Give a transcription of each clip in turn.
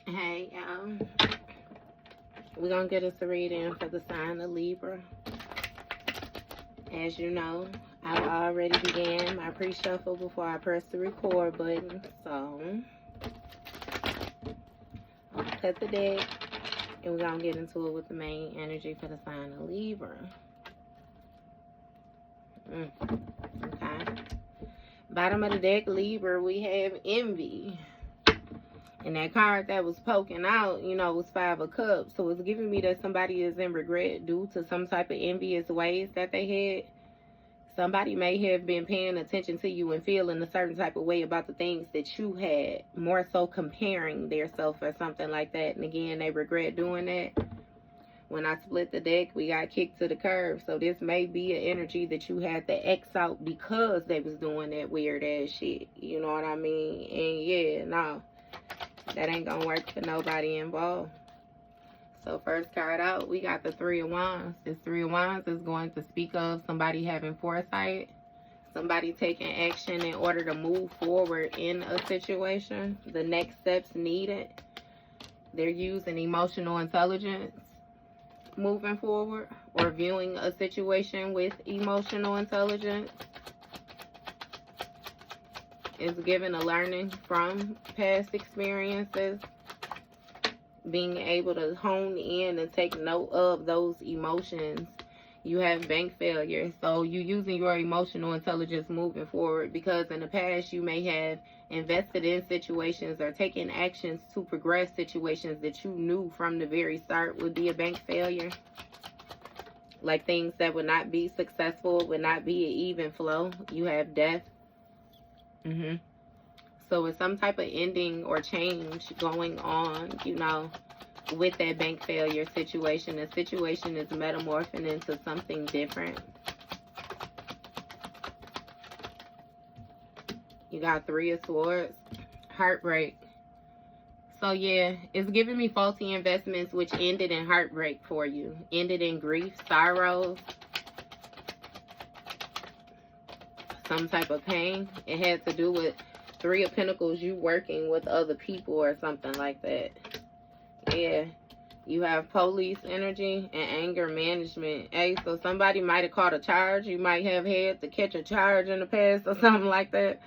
Hey, we're going to get us a reading for the sign of Libra. As you know, I already began my pre-shuffle before I pressed the record button. So, I'll cut the deck, and we're going to get into it with the main energy for the sign of Libra. Okay. Bottom of the deck, Libra, we have envy. And that card that was poking out, you know, was 5 of Cups. So it's giving me that somebody is in regret due to some type of envious ways that they had. Somebody may have been paying attention to you and feeling a certain type of way about the things that you had. More so comparing themselves or something like that. And again, they regret doing that. When I split the deck, we got kicked to the curb. So this may be an energy that you had to X out because they was doing that weird ass shit. You know what I mean? And yeah, no. That ain't gonna work for nobody involved. So first card out, we got the 3 of Wands. This 3 of Wands is going to speak of somebody having foresight. Somebody taking action in order to move forward in a situation. The next steps needed. They're using emotional intelligence moving forward. Or viewing a situation with emotional intelligence. It's given a learning from past experiences. Being able to hone in and take note of those emotions. You have bank failure. So you using your emotional intelligence moving forward. Because in the past you may have invested in situations or taken actions to progress situations that you knew from the very start would be a bank failure. Like things that would not be successful, would not be an even flow. You have death. So it's some type of ending or change going on, you know, with that bank failure situation. The situation is metamorphing into something different. You got 3 of Swords, heartbreak. So yeah, it's giving me faulty investments which ended in heartbreak for you. Ended in grief, sorrows. Some type of pain. It had to do with 3 of Pentacles, you working with other people or something like that. Yeah. You have police energy and anger management. Hey, so somebody might have caught a charge. You might have had to catch a charge in the past or something like that.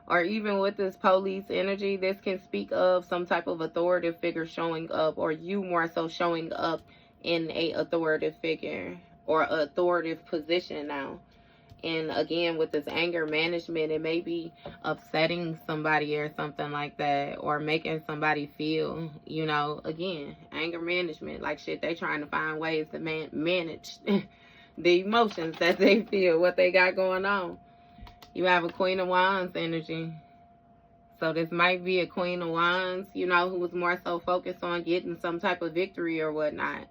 Or even with this police energy, this can speak of some type of authoritative figure showing up. Or you more so showing up in a authoritative figure or authoritative position now. And again, with this anger management, it may be upsetting somebody or something like that. Or making somebody feel, you know, again, anger management. Like shit, they trying to find ways to manage the emotions that they feel, what they got going on. You have a Queen of Wands energy. So this might be a Queen of Wands, you know, who was more so focused on getting some type of victory or whatnot.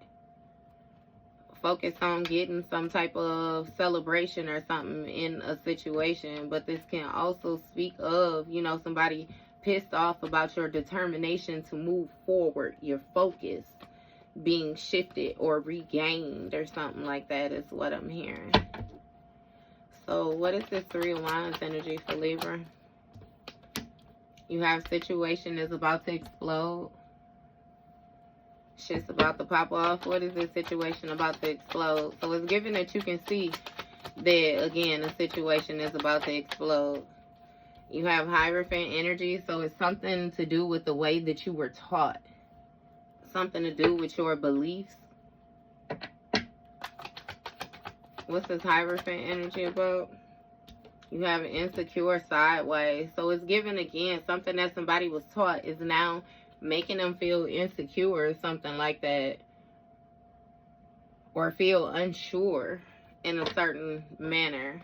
Focused on getting some type of celebration or something in a situation. But this can also speak of, you know, somebody pissed off about your determination to move forward. Your focus being shifted or regained or something like that is what I'm hearing. So what is this 3 of Wands energy for Libra? You have situation is about to explode. Shit's about to pop off. What is this situation about to explode? So it's given that you can see that, again, the situation is about to explode. You have Hierophant energy. So it's something to do with the way that you were taught. Something to do with your beliefs. What's this Hierophant energy about? You have an insecure sideways. So it's given, again, something that somebody was taught is now making them feel insecure or something like that. Or feel unsure in a certain manner.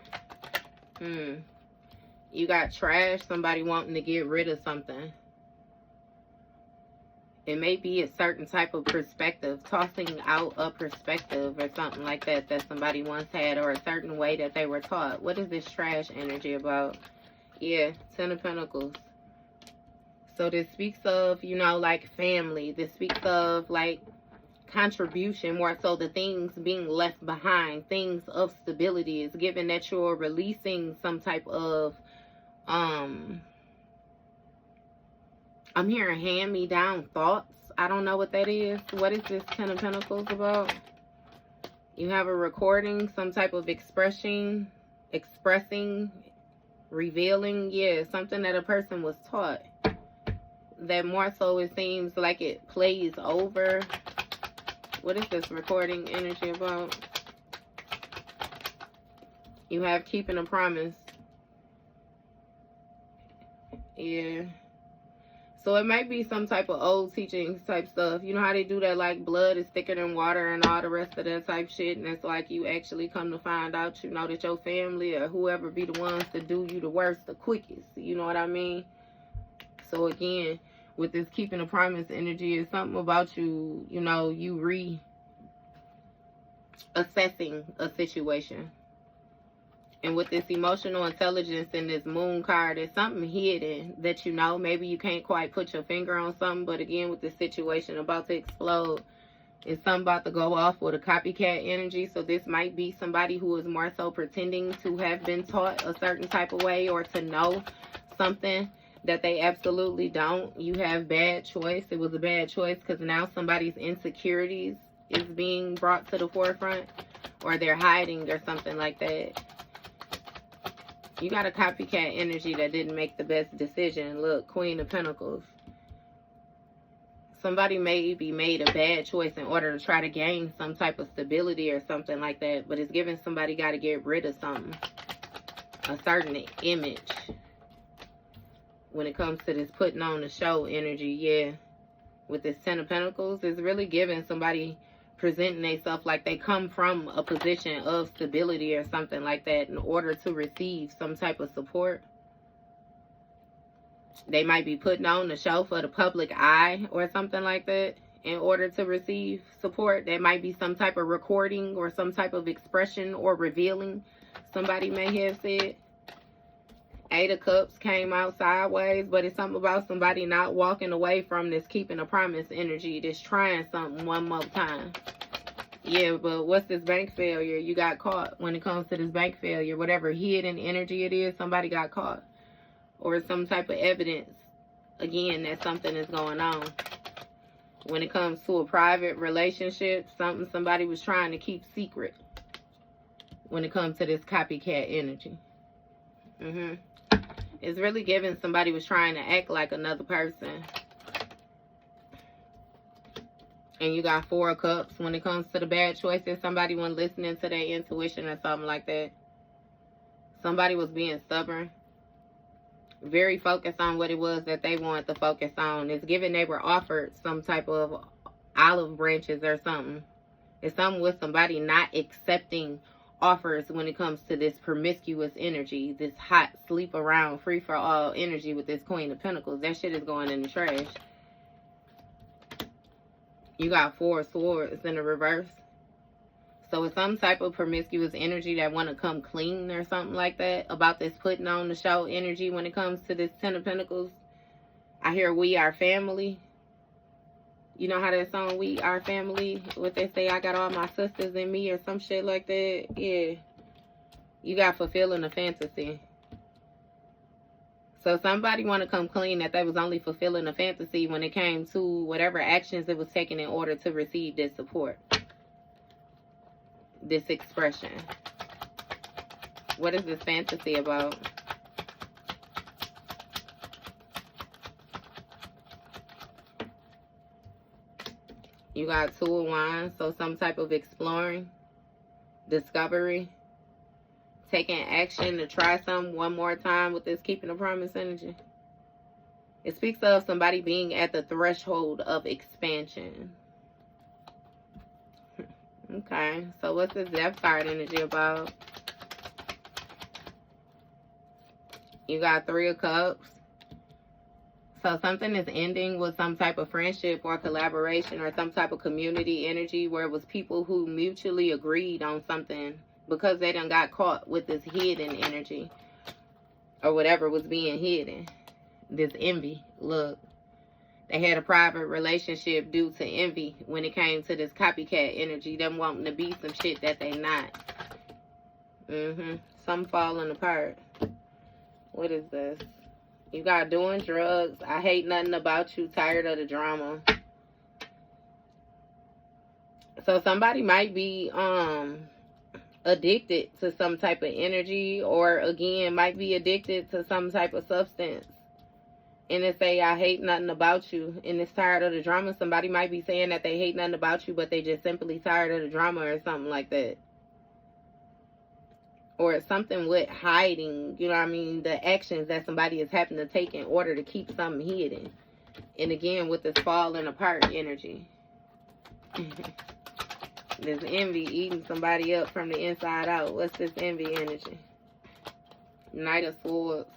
You got trash, somebody wanting to get rid of something. It may be a certain type of perspective, tossing out a perspective or something like that that somebody once had, or a certain way that they were taught. What is this trash energy about? Yeah, 10 of Pentacles. So this speaks of, you know, like family. This speaks of like contribution, more so the things being left behind, things of stability. Is given that you're releasing some type of I'm hearing hand-me-down thoughts. I don't know what that is. What is this Ten of Pentacles about? You have a recording, some type of expressing, revealing. Yeah, something that a person was taught. That more so it seems like it plays over. What is this recording energy about? You have keeping a promise. Yeah. So it might be some type of old teachings type stuff. You know how they do that, like blood is thicker than water and all the rest of that type shit. And it's like you actually come to find out, you know, that your family or whoever be the ones to do you the worst, the quickest. You know what I mean? So again, with this keeping a promise energy, it's something about you, you know, you reassessing a situation. And with this emotional intelligence and this moon card, there's something hidden that you know. Maybe you can't quite put your finger on something. But again, with this situation about to explode, it's something about to go off with a copycat energy. So this might be somebody who is more so pretending to have been taught a certain type of way or to know something that they absolutely don't. You have bad choice. It was a bad choice because now somebody's insecurities is being brought to the forefront. Or they're hiding or something like that. You got a copycat energy that didn't make the best decision. Look, Queen of Pentacles. Somebody maybe made a bad choice in order to try to gain some type of stability or something like that. But it's giving somebody got to get rid of something. A certain image. When it comes to this putting on the show energy, yeah. With this Ten of Pentacles, it's really giving somebody presenting themselves like they come from a position of stability or something like that in order to receive some type of support. They might be putting on the show for the public eye or something like that in order to receive support. There might be some type of recording or some type of expression or revealing somebody may have said. Eight of Cups came out sideways, but it's something about somebody not walking away from this keeping a promise energy, this trying something one more time. Yeah, but what's this bank failure? You got caught when it comes to this bank failure. Whatever hidden energy it is, somebody got caught. Or some type of evidence, again, that something is going on. When it comes to a private relationship, somebody was trying to keep secret. When it comes to this copycat energy. It's really giving somebody was trying to act like another person. And you got Four of Cups. When it comes to the bad choices, somebody wasn't listening to their intuition or something like that. Somebody was being stubborn. Very focused on what it was that they wanted to focus on. It's giving they were offered some type of olive branches or something. It's something with somebody not accepting offers when it comes to this promiscuous energy, this hot sleep around free for all energy with this Queen of Pentacles. That shit is going in the trash. You got Four of Swords in the reverse. So it's some type of promiscuous energy that want to come clean or something like that about this putting on the show energy when it comes to this Ten of Pentacles. I hear we are family. You know how that song, We Are Family? What they say, I got all my sisters in me or some shit like that? Yeah. You got fulfilling a fantasy. So somebody want to come clean that they was only fulfilling a fantasy when it came to whatever actions it was taking in order to receive this support. This expression. What is this fantasy about? You got Two of Wands, so some type of exploring, discovery, taking action to try something one more time with this keeping a promise energy. It speaks of somebody being at the threshold of expansion. Okay, so what's this Death card energy about? You got Three of Cups. So something is ending with some type of friendship or collaboration or some type of community energy where it was people who mutually agreed on something because they done got caught with this hidden energy or whatever was being hidden. This envy. Look, they had a private relationship due to envy when it came to this copycat energy, them wanting to be some shit that they not. Some falling apart. What is this? You got doing drugs. I hate nothing about you. Tired of the drama. So somebody might be addicted to some type of energy, or again might be addicted to some type of substance. And it say, I hate nothing about you, and it's tired of the drama. Somebody might be saying that they hate nothing about you, but they just simply tired of the drama or something like that. Or it's something with hiding, you know what I mean, the actions that somebody is having to take in order to keep something hidden. And again, with this falling apart energy. This envy eating somebody up from the inside out. What's this envy energy? Knight of Swords.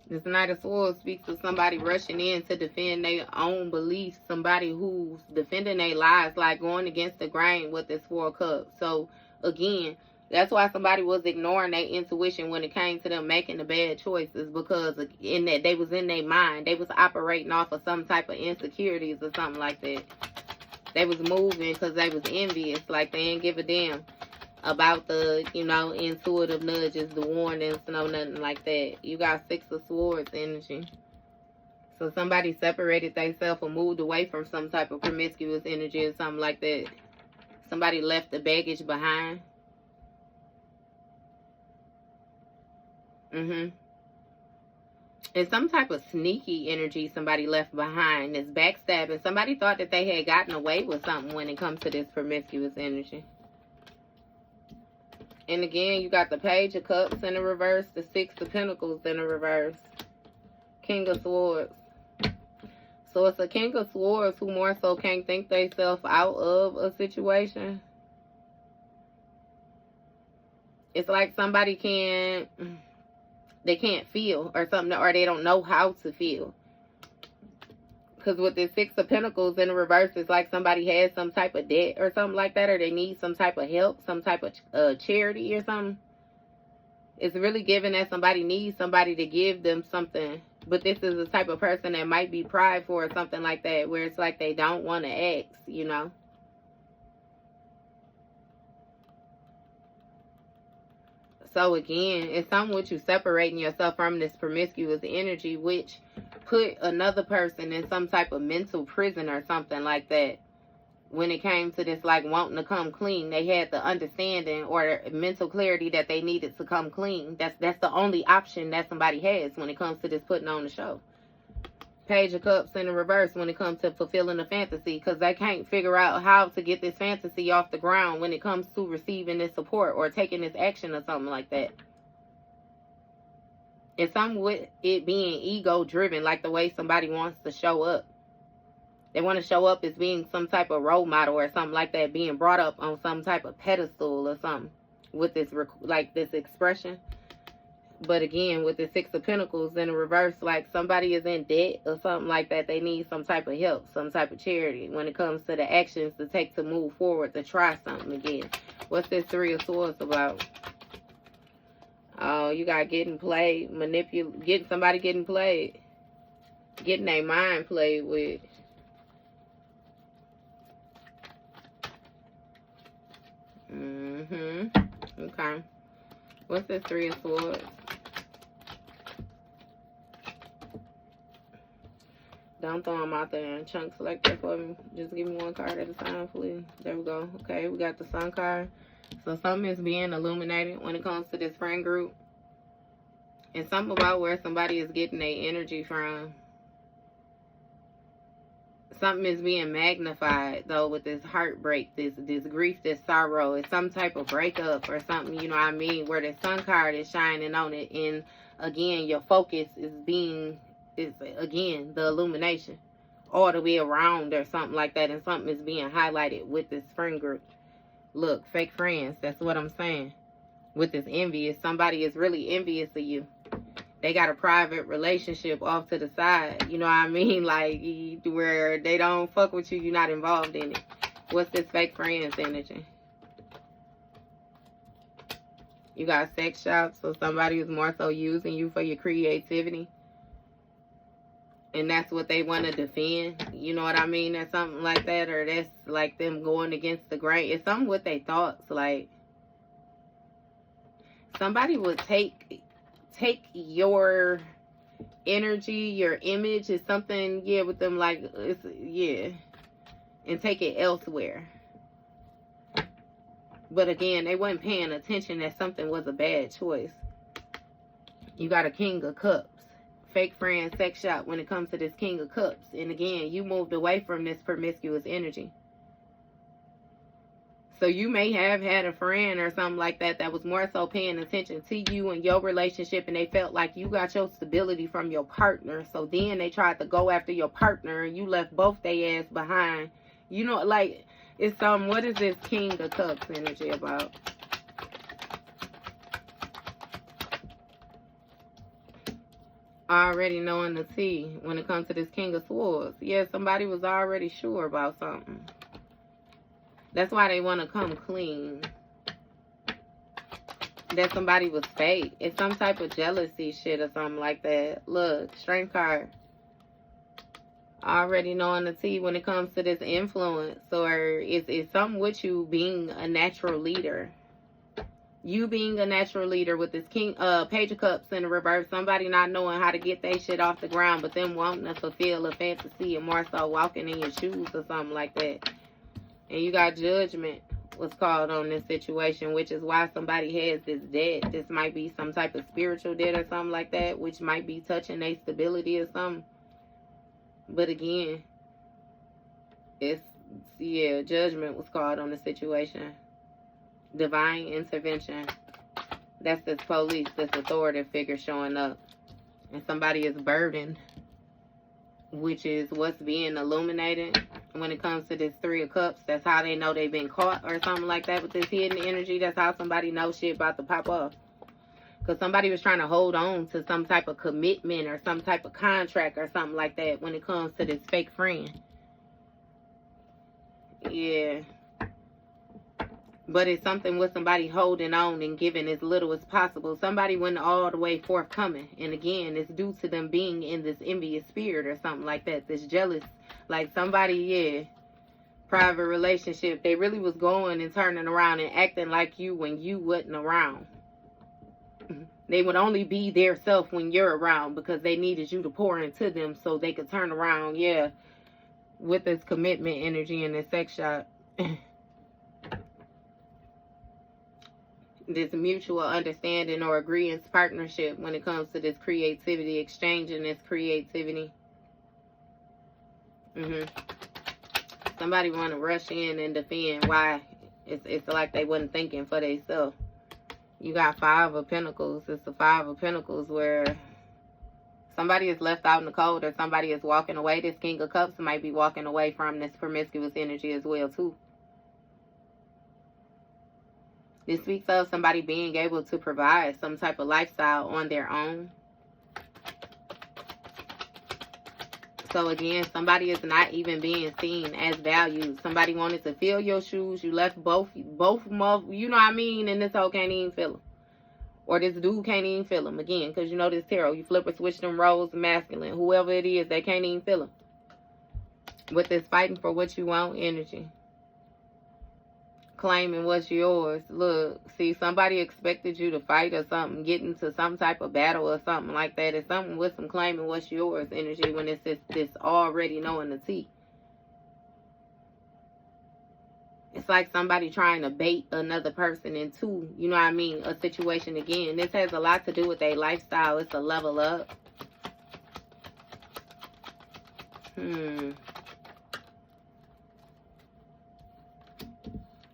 This Knight of Swords speaks of somebody rushing in to defend their own beliefs. Somebody who's defending their lives, like going against the grain with this Four of Cups. So, again, that's why somebody was ignoring their intuition when it came to them making the bad choices. Because in that they was in their mind. They was operating off of some type of insecurities or something like that. They was moving because they was envious. Like they didn't give a damn about the, you know, intuitive nudges, the warnings, no, nothing like that. You got Six of Swords energy. So somebody separated themselves or moved away from some type of promiscuous energy or something like that. Somebody left the baggage behind. And some type of sneaky energy somebody left behind. This backstabbing. Somebody thought that they had gotten away with something when it comes to this promiscuous energy. And again, you got the Page of Cups in the reverse, the Six of Pentacles in the reverse, King of Swords. So it's a King of Swords who more so can't think themselves out of a situation. It's like somebody they can't feel or something, or they don't know how to feel. Because with this Six of Pentacles in the reverse, it's like somebody has some type of debt or something like that, or they need some type of help, some type of charity or something. It's really giving that somebody needs somebody to give them something. But this is the type of person that might be prideful or something like that, where it's like they don't want to ask, you know. So again, it's something with you separating yourself from this promiscuous energy, which put another person in some type of mental prison or something like that. When it came to this, like, wanting to come clean, they had the understanding or mental clarity that they needed to come clean. That's the only option that somebody has when it comes to this putting on the show. Page of Cups in the reverse when it comes to fulfilling a fantasy, because they can't figure out how to get this fantasy off the ground when it comes to receiving this support or taking this action or something like that. It's something with it being ego driven, like the way somebody wants to show up. They want to show up as being some type of role model or something like that, being brought up on some type of pedestal or something with this, like this expression. But again, with the Six of Pentacles in the reverse, like somebody is in debt or something like that. They need some type of help, some type of charity when it comes to the actions to take to move forward, to try something again. What's this Three of Swords about? Oh, you got getting played, somebody getting played. Getting their mind played with. Okay. What's this Three of Swords? Don't throw them out there in chunks like that for me. Just give me one card at a time, please. There we go. Okay, we got the Sun card. So something is being illuminated when it comes to this friend group. And something about where somebody is getting their energy from. Something is being magnified, though, with this heartbreak, this grief, this sorrow. It's some type of breakup or something, you know what I mean, where the Sun card is shining on it. And, again, your focus is again, the illumination. All the way around or something like that. And something is being highlighted with this friend group. Look, fake friends, that's what I'm saying. With this envy, somebody is really envious of you. They got a private relationship off to the side. You know what I mean? Like, where they don't fuck with you, you're not involved in it. What's this fake friends energy? You got sex shops, so somebody is more so using you for your creativity. And that's what they want to defend. You know what I mean? Or something like that. Or that's like them going against the grain. It's something with their thoughts. Like, somebody would take take your energy, your image is something, yeah, with them, like, it's, yeah, and take it elsewhere. But again, they weren't paying attention that something was a bad choice. You got a King of Cups. Fake friend, sex shop when it comes to this King of Cups. And again, you moved away from this promiscuous energy. So you may have had a friend or something like that that was more so paying attention to you and your relationship, and they felt like you got your stability from your partner. So then they tried to go after your partner and you left both their ass behind. You know, like, it's what is this King of Cups energy about? Already knowing the tea when it comes to this King of Swords. Yeah, somebody was already sure about something. That's why they want to come clean. That somebody was fake. It's some type of jealousy shit or something like that. Look, Strength card. Already knowing the tea when it comes to this influence. Or it's something with you being a natural leader. You being a natural leader with this Page of Cups in the reverse. Somebody not knowing how to get their shit off the ground, but them wanting to fulfill a fantasy and more so walking in your shoes or something like that. And you got Judgment was called on this situation, which is why somebody has this debt. This might be some type of spiritual debt or something like that, which might be touching their stability or something. But again, it's, yeah, Judgment was called on the situation. Divine intervention. That's this police, this authoritative figure showing up. And somebody is burdened, which is what's being illuminated when it comes to this Three of Cups. That's how they know they've been caught or something like that with this hidden energy. That's how somebody knows shit about to pop off. Because somebody was trying to hold on to some type of commitment or some type of contract or something like that when it comes to this fake friend. Yeah. But it's something with somebody holding on and giving as little as possible. Somebody went all the way forthcoming. And again, it's due to them being in this envious spirit or something like that. This jealous, like somebody, yeah, private relationship. They really was going and turning around and acting like you when you wasn't around. They would only be their self when you're around because they needed you to pour into them so they could turn around, yeah, with this commitment energy in this sex shop. This mutual understanding or agreement partnership when it comes to this creativity, exchanging this creativity. Somebody want to rush in and defend why it's like they wasn't thinking for themselves. You got Five of Pentacles. It's the Five of Pentacles where somebody is left out in the cold or somebody is walking away. This King of Cups might be walking away from this promiscuous energy as well too. This speaks of somebody being able to provide some type of lifestyle on their own. So again, somebody is not even being seen as valued. Somebody wanted to fill your shoes. You left both you know what I mean? And this hoe can't even fill them. Or this dude can't even fill them. Again, because you know this tarot. You flip or switch them roles, masculine. Whoever it is, they can't even fill them. With this fighting for what you want energy. Claiming what's yours. Look, see, somebody expected you to fight or something, get into some type of battle or something like that. It's something with some claiming what's yours energy when it's this already knowing the tea. It's like somebody trying to bait another person into, you know what I mean, a situation again. This has a lot to do with their lifestyle. It's a level up.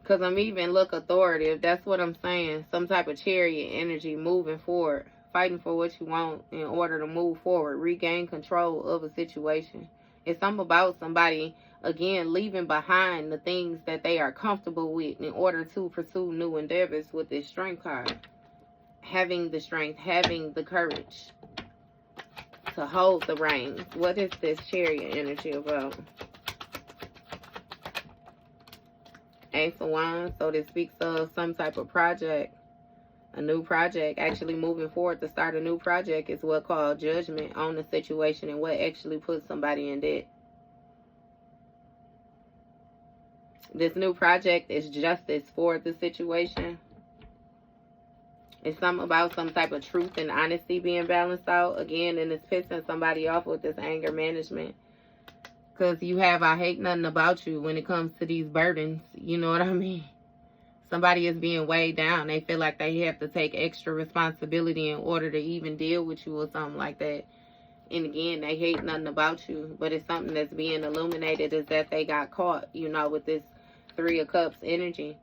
Because I'm even look authoritative. That's what I'm saying. Some type of chariot energy moving forward. Fighting for what you want in order to move forward. Regain control of a situation. It's something about somebody, again, leaving behind the things that they are comfortable with in order to pursue new endeavors with this Strength card. Having the strength, having the courage to hold the reins. What is this chariot energy about? Ace of Wands. So this speaks of some type of project. A new project. Actually moving forward to start a new project is what called judgment on the situation and what actually puts somebody in debt. This new project is justice for the situation. It's something about some type of truth and honesty being balanced out. Again, and it's pissing somebody off with this anger management. Because you have, I hate nothing about you when it comes to these burdens. You know what I mean? Somebody is being weighed down. They feel like they have to take extra responsibility in order to even deal with you or something like that. And again, they hate nothing about you. But it's something that's being illuminated is that they got caught, you know, with this 3 of Cups energy.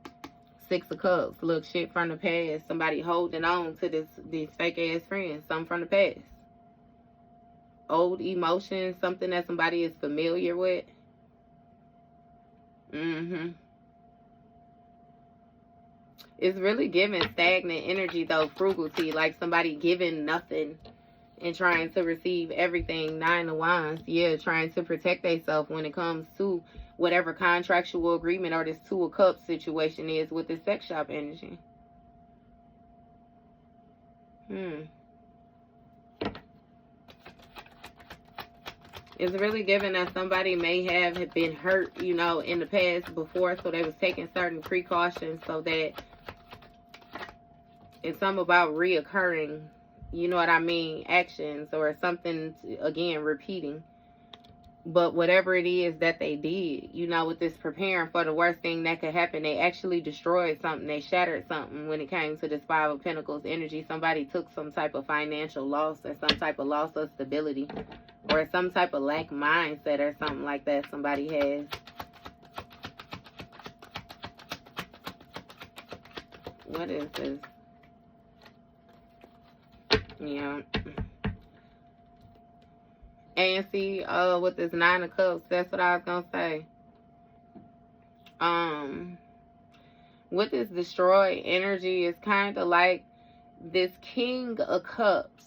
6 of Cups. Look, shit from the past. Somebody holding on to these fake-ass friends. Something from the past. Old emotions. Something that somebody is familiar with. It's really giving stagnant energy, though. Frugality. Like somebody giving nothing and trying to receive everything. 9 of Wands. Yeah, trying to protect themselves when it comes to whatever contractual agreement or this 2 of Cups situation is with the sex shop energy. It's really given that somebody may have been hurt, you know, in the past before, so they was taking certain precautions so that it's something about reoccurring, you know what I mean, actions or something, again, repeating. But whatever it is that they did, you know, with this preparing for the worst thing that could happen, they actually destroyed something. They shattered something when it came to this 5 of Pentacles energy. Somebody took some type of financial loss or some type of loss of stability or some type of lack mindset or something like that somebody has. What is this? Yeah. And see, with this 9 of Cups, that's what I was going to say. With this destroyed energy, it's kind of like this King of Cups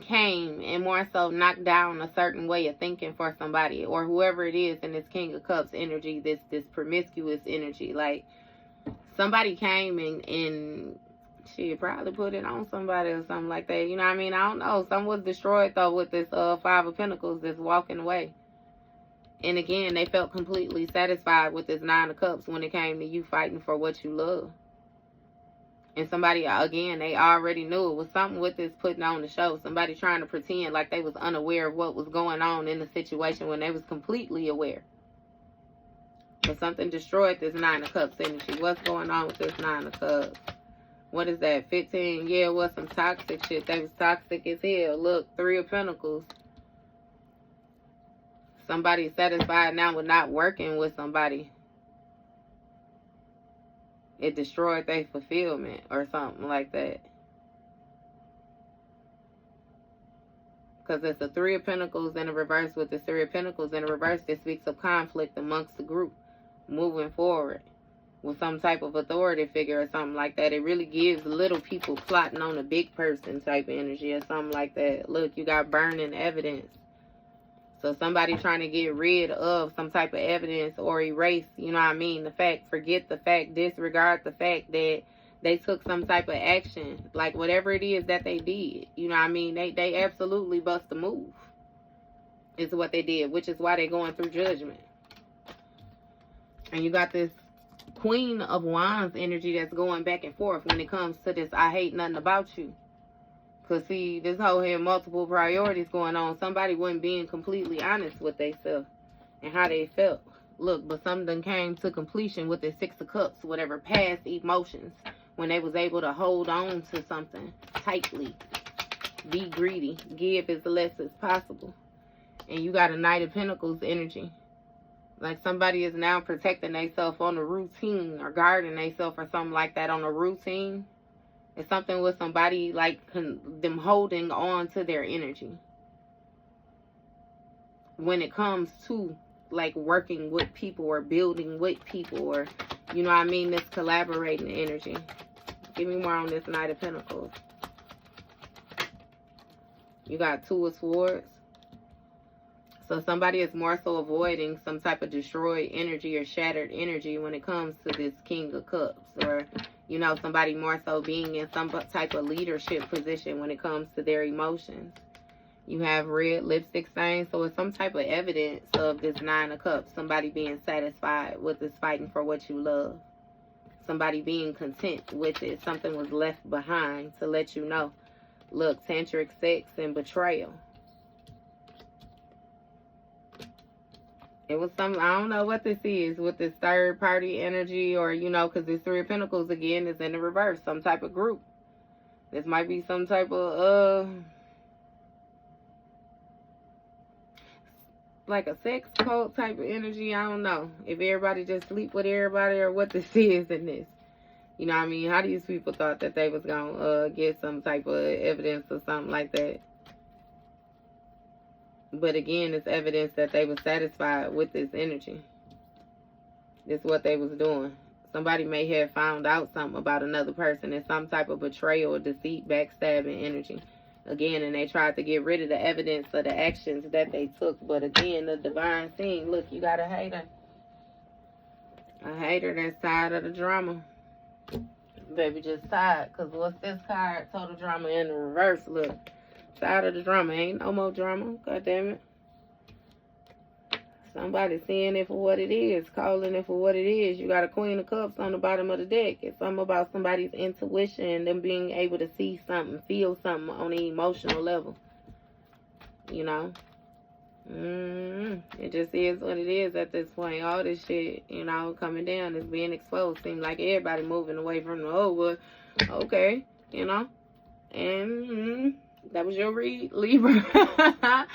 came and more so knocked down a certain way of thinking for somebody or whoever it is in this King of Cups energy, this promiscuous energy. Like, somebody came and she probably put it on somebody or something like that. You know what I mean? I don't know. Something was destroyed, though, with this 5 of Pentacles that's walking away. And again, they felt completely satisfied with this 9 of Cups when it came to you fighting for what you love. And somebody, again, they already knew it was something with this putting on the show. Somebody trying to pretend like they was unaware of what was going on in the situation when they was completely aware. But something destroyed this 9 of Cups energy. What's going on with this 9 of Cups? What is that? 15. Yeah, it was some toxic shit. They was toxic as hell. Look, 3 of Pentacles. Somebody satisfied now with not working with somebody. It destroyed their fulfillment or something like that. Because it's the 3 of Pentacles in the reverse. With the 3 of Pentacles in the reverse, it speaks of conflict amongst the group moving forward with some type of authority figure or something like that. It really gives little people plotting on a big person type of energy or something like that. Look, you got burning evidence. So somebody trying to get rid of some type of evidence or erase, you know what I mean, the fact, forget the fact, disregard the fact that they took some type of action. Like whatever it is that they did, you know what I mean, they absolutely bust a move is what they did, which is why they're going through judgment. And you got this Queen of Wands energy that's going back and forth when it comes to this I hate nothing about you. Because, see, this whole here multiple priorities going on. Somebody wasn't being completely honest with themselves and how they felt. Look, but something came to completion with the 6 of Cups, whatever past emotions, when they was able to hold on to something tightly. Be greedy. Give as less as possible. And you got a Knight of Pentacles energy. Like somebody is now protecting themselves on a routine or guarding themselves or something like that on a routine. It's something with somebody like them holding on to their energy. When it comes to like working with people or building with people or, you know what I mean, this collaborating energy. Give me more on this Knight of Pentacles. You got 2 of Swords. So somebody is more so avoiding some type of destroyed energy or shattered energy when it comes to this King of Cups. Or, you know, somebody more so being in some type of leadership position when it comes to their emotions. You have red lipstick stains. So it's some type of evidence of this 9 of Cups. Somebody being satisfied with this fighting for what you love. somebody being content with it. Something was left behind to let you know. Look, tantric sex and betrayal. It was some, I don't know what this is with this third party energy, or, you know, because this Three of Pentacles again is in the reverse. Some type of group. This might be some type of, like a sex cult type of energy. I don't know if everybody just sleep with everybody or what this is in this. You know what I mean? How these people thought that they was going to get some type of evidence or something like that. But again, it's evidence that they were satisfied with this energy. This is what they was doing. Somebody may have found out something about another person. It's some type of betrayal, deceit, backstabbing energy. Again, and they tried to get rid of the evidence of the actions that they took. But again, the divine scene. Look, you got a hater. A hater that's tired of the drama. Baby, just tired. Because what's this card? Total drama in the reverse. Look. Tired of the drama. Ain't no more drama. God damn it. Somebody seeing it for what it is. Calling it for what it is. You got a Queen of Cups on the bottom of the deck. It's something about somebody's intuition. Them being able to see something. Feel something on the emotional level. You know. It just is what it is at this point. All this shit, you know, coming down is being exposed. Seems like everybody moving away from the old wood. Okay. You know. And... that was your read, Libra.